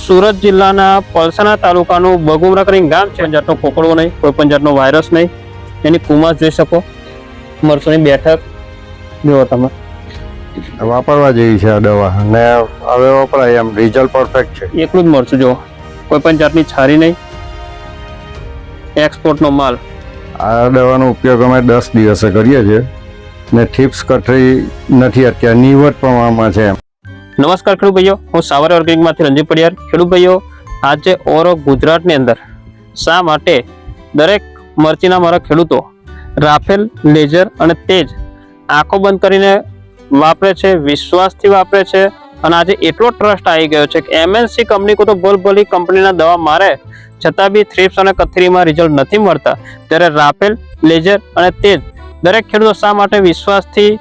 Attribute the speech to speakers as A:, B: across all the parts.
A: સુરત જિલ્લાના પલસાણા તાલુકાનું બગુમરા કરીને ગામ છે. જાતનો કોકડવો નહીં, કોઈ પણ જાતનો વાયરસ નહીં. એની કુમાસ જોઈ શકો, મરચોની બેઠક જુઓ તમે.
B: વાપરવા જેવી છે આ દવા અને હવે વપરાય એમ રિઝલ્ટ પરફેક્ટ છે.
A: એકલું જ મરચું જુઓ, કોઈ પણ જાતની છારી નહીં, એક્સપોર્ટનો માલ.
B: આ દવાનો ઉપયોગ અમે 10 દિવસે કરીએ છીએ ને થીપ્સ કથરી નથી અત્યારે નીવટ પ્રમાણમાં છે.
A: નમસ્કાર ખેડૂત ભાઈઓ, હું સાવર ઓર્ગેનિકમાંથી રંજીત પડિયાર. ખેડૂત ભાઈઓ, આજે ઓરો ગુજરાતની અંદર શા માટે દરેક મરચીના મારા ખેડૂતો રાફેલ, લેઝર અને તેજ આંખો બંધ કરીને વાપરે છે, વિશ્વાસથી વાપરે છે. અને આજે એટલો ટ્રસ્ટ આવી ગયો છે કે MNC કંપની કો તો બોલ બોલી કંપનીના દવા મારે છતાં બી થ્રિપ્સ અને કથરીમાં રિઝલ્ટ નથી મળતા. ત્યારે રાફેલ, લેઝર અને તેજ દરેક ખેડૂતો શા માટે વિશ્વાસથી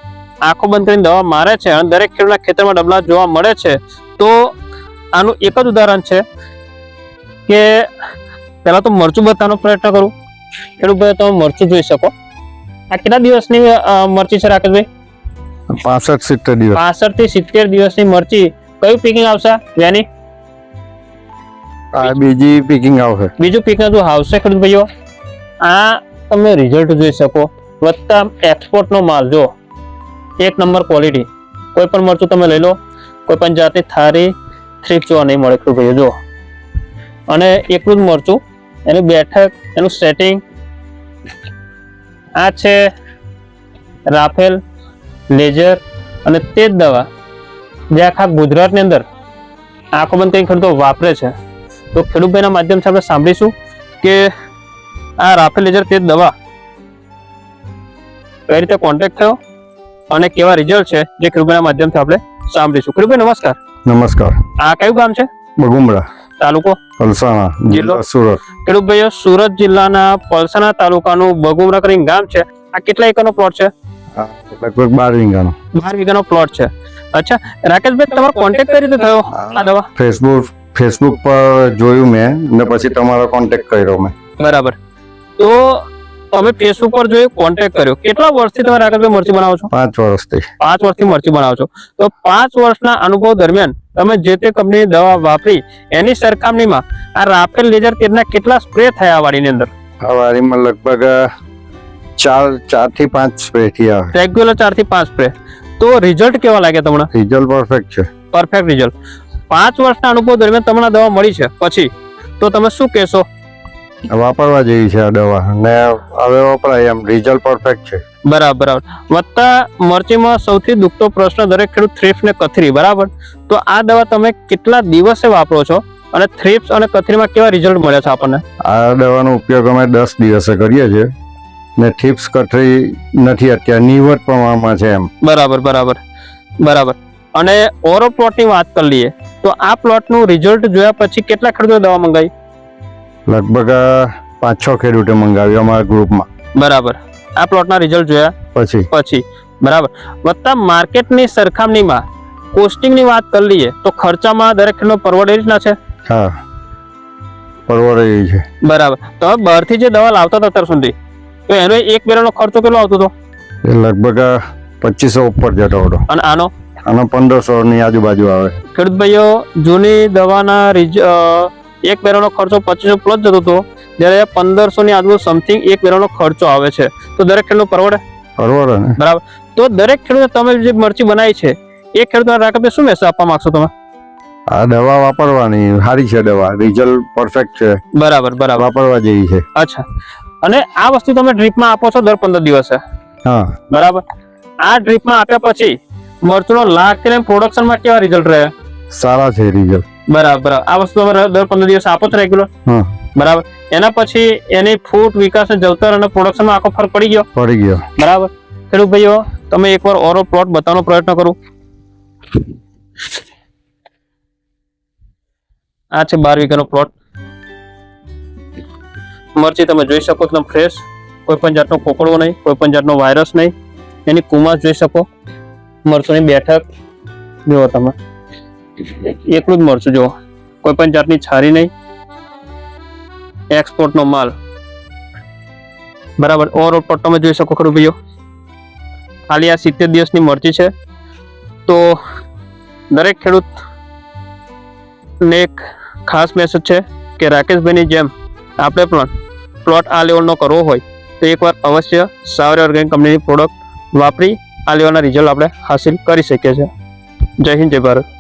A: આંખો બંધ કરીને દવા મારે છે અને દરેક ખેડૂતના ખેતરમાં ડબલા જોવા મળે છે? તો આનું એક જ ઉદાહરણ છે કે પહેલા તો મરચું બતાવવાનો પ્રયત્ન કરું. ખેડૂત ભાઈ, તમે મરચું જોઈ શકો. આ કેટલા દિવસની મરચી છે રાકેશભાઈ?
B: 65-70 દિવસ.
A: 65 થી 70 દિવસની મરચી. કયું પીકિંગ આવશે વેની?
B: આ બીજી પીકિંગ આવશે.
A: બીજું પીકિંગ જો આવશે ખેડૂત ભાઈઓ. આ તમે રિઝલ્ટ જોઈ શકો, વત્તા એક્સપોર્ટનો માલ જો એક નંબર ક્વોલિટી. કોઈ પણ મરચું તમે લઈ લો, કોઈ પણ જાતની થારી થ્રીપ જોવા નહીં મળે ખેડૂત ભાઈઓ જો. અને એકલું જ મરચું, એની બેઠક, એનું સેટિંગ. આ છે રાફેલ, લેઝર અને તેજ દવા જે આખા ગુજરાતની અંદર આંખો બંધ કરીને ખેડૂતો વાપરે છે. તો ખેડૂતભાઈના માધ્યમથી આપણે સાંભળીશું કે આ રાફેલ, લેઝર, તેજ દવા કઈ રીતે કોન્ટેક્ટ થયો અને કેવા રિઝલ્ટ છે જે ખેડૂતભાઈના માધ્યમથી આપણે સાંભળીશું. ખેડૂતભાઈ નમસ્કાર.
B: નમસ્કાર.
A: આ કયું ગામ છે?
B: બગુમરા,
A: તાલુકો
B: પલસાણા, જિલ્લો સુરત.
A: ખેડૂત ભાઈઓ, સુરત જિલ્લાના પલસાણા તાલુકાનું બગુમરા કરીને ગામ છે. આ કેટલા એકરનો પ્લોટ છે?
B: લગભગ 12 વીઘાનો.
A: 12 વીઘાનો પ્લોટ છે. અચ્છા રાકેશભાઈ, તમારો કોન્ટેક્ટ કઈ રીતે થયો આ દવા?
B: ફેસબુક પર જોયું મેં ને પછી તમારો કોન્ટેક્ટ કર્યો મેં.
A: બરાબર. તો તમે ફેસબુક પર જોયું, કોન્ટેક્ટ કર્યો. કેટલા વર્ષથી તમે રાકેશભાઈ મરચી બનાવો છો?
B: 5 વર્ષથી.
A: 5 વર્ષથી મરચી બનાવો છો. તો 5 વર્ષના અનુભવ દરમિયાન તમે જે તે કંપનીની દવા વાપરી એની સરખામણીમાં આ રાફેલ, લેઝર, તેજના કેટલા સ્પ્રે થયા આ વાડીની અંદર?
B: આ વાડીમાં લગભગ 4 થી 5 સ્પ્રે થયા.
A: રેગ્યુલર 4 થી 5 સ્પ્રે. તો રિઝલ્ટ કેવા લાગ્યા તમને?
B: રિઝલ્ટ પરફેક્ટ છે.
A: Perfect result. 5 વર્ષના અનુભવ દરમિયાન તમને દવા મળી છે પછી તો તમે શું કહેશો?
B: વાપરવા જેવી છે આ દવા અને હવે વપરાય એમ રિઝલ્ટ પરફેક્ટ છે.
A: બરાબર. વત્તા મરચીમાં સૌથી દુખતો પ્રશ્ન દરેક ખેડૂત થ્રિપ્સ ને કથરી. બરાબર. તો આ દવા તમે કેટલા દિવસે વાપરો છો અને થ્રિપ્સ અને કથરીમાં કેવા રિઝલ્ટ મળે છે આપણને?
B: આ દવાનો ઉપયોગ અમે 10 દિવસે કરીએ છીએ ને થીપ્સ કથરી નથી અત્યારે નીવટ પ્રમાણમાં છે એમ.
A: બરાબર. અને ઓરો પ્લોટની વાત કરી લઈએ તો આ પ્લોટનું રિઝલ્ટ જોયા પછી કેટલા ખેડૂતો દવા મંગાવી?
B: લગભગ 5-6 ખેડૂતે મંગાવી અમારા ગ્રુપમાં.
A: બરાબર. આ પ્લોટના રિઝલ્ટ જોયા પછી બરાબર. વત્તા માર્કેટની સરખામણીમાં કોસ્ટિંગની વાત કરી લઈએ તો ખર્ચામાં દરેક ખેડૂત પરવડે રીતના છે?
B: હા, પરવડે છે.
A: બરાબર. તમે બહારથી જે દવા લાવતા હતા અત્યાર સુધી તો એનો એક બેરાનો ખર્ચો કેટલો આવતો હતો?
B: લગભગ 2500 ઉપર જતો હતો.
A: અને આનો
B: 1500 ની આજુબાજુ આવે.
A: ખેડૂત ભાઈઓ, જૂની દવાના એક બેરાનો ખર્ચો 2500 પ્લસ જતો હતો, જ્યારે 1500 ની આજુબાજુ સમથિંગ એક બેરાનો ખર્ચો આવે છે. તો દરેક ખેડૂત પરવડે ને? બરાબર. તો દરેક ખેડૂત તમે જે મરચી બનાવી છે એ ખેડૂતોને રાકેશભાઈ શું મેસેજ આપવા માંગશો તમે?
B: આ દવા વાપરવાની સારી છે દવા, રિઝલ્ટ પરફેક્ટ છે.
A: બરાબર.
B: વાપરવા જેવી છે.
A: અચ્છા. અને આ વસ્તુ તમે ડ્રીપમાં આપો છો દર 15 દિવસે?
B: હા.
A: બરાબર. આ ડ્રીપમાં આપ્યા પછી મરચુનો લાગ અને પ્રોડક્શનમાં કેવા રિઝલ્ટ રહે?
B: સારા છે રિઝલ્ટ.
A: બરાબર. આ વસ્તુ તમે દર 15 દિવસે આપો છો રેગ્યુલર?
B: હા.
A: બરાબર. એના પછી એની ફૂટ, વિકાસ, જવતર અને પ્રોડક્શનમાં આખો ફરક પડી ગયો? બરાબર. ખેડૂત ભાઈઓ, તમે એકવાર ઓરો પ્લોટ બતાવવાનો પ્રયત્ન કરું. આ છે 12 વીઘાનો પ્લોટ. મરચી તમે જોઈ શકો એકદમ ફ્રેશ, કોઈ પણ જાતનો કોકડવો નહીં, કોઈ પણ જાતનો વાયરસ નહીં. એની કુમાસ જોઈ શકો, મરચોની બેઠક જુઓ તમે. એકલું જ મરચું જુઓ, કોઈ પણ જાતની છારી નહીં, એક્સપોર્ટનો માલ. બરાબર. ઓવરઓલ પ્લોટ તમે જોઈ શકો ખરું ભાઈઓ. ખાલી આ 70 દિવસની મરચી છે. તો દરેક ખેડૂત ને એક ખાસ મેસેજ છે કે રાકેશભાઈની જેમ આપણે પણ પ્લોટ આ લેવલનો કરવો હોય તો એકવાર અવશ્ય સાવરી ઓર્ગેનિક કંપનીની પ્રોડક્ટ વાપરી આ લેવલના રિઝલ્ટ આપણે હાસિલ કરી શકીએ છીએ. જય હિન્દ, જય ભારત.